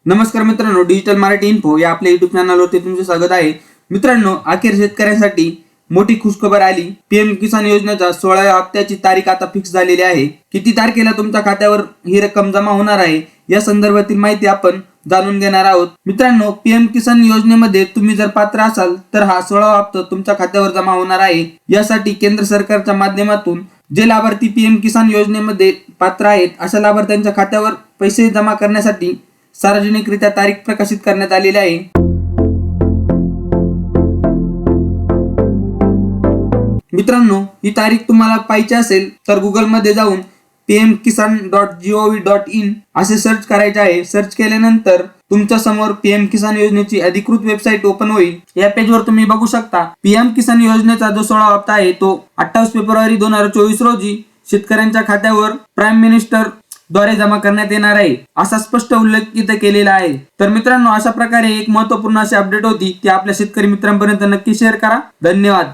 नमस्कार मित्रांनो, digital Marathi info या आपल्या युट्यूब चॅनलवरती तुमचे स्वागत आहे. मित्रांनो, अखेर शेतकऱ्यांसाठी मोठी खुशखबर आली. पीएम किसान योजनेचा 16व्या हप्त्याची तारीख आता फिक्स झालेली आहे. किती तारखेला तुमच्या खात्यावर ही रक्कम जमा होणार आहे या संदर्भातील माहिती आपण जाणून घेणार आहोत. मित्रांनो, पीएम किसान योजनेमध्ये तुम्ही जर पात्र असाल तर हा 16वा हप्ता तुमच्या खात्यावर जमा होणार आहे. यासाठी केंद्र सरकारच्या माध्यमातून जे लाभार्थी पीएम किसान योजनेमध्ये पात्र आहेत अशा लाभार्थ्यांच्या खात्यावर पैसे जमा करण्यासाठी सार्वजनिकरित्या तारीख प्रकाशित करण्यात आलेली आहे. मित्रांनो, ही तारीख तुम्हाला पाहिजे असेल तर गुगल मध्ये जाऊन pmkisan.gov.in असे सर्च करायचे आहे. सर्च केल्यानंतर तुमच्या समोर पीएम किसान योजनेची अधिकृत वेबसाईट ओपन होईल. या पेजवर तुम्ही बघू शकता पीएम किसान योजनेचा जो 16वा हप्ता आहे तो 28 फेब्रुवारी 2024 रोजी शेतकऱ्यांच्या खात्यावर प्राईम मिनिस्टर द्वारे जमा करण्यात येणार आहे असा स्पष्ट उल्लेख इथे केलेला आहे. तर मित्रांनो, अशा प्रकारे एक महत्त्वपूर्ण अशी अपडेट होती ती आपल्या शेतकरी मित्रांपर्यंत नक्की शेअर करा. धन्यवाद.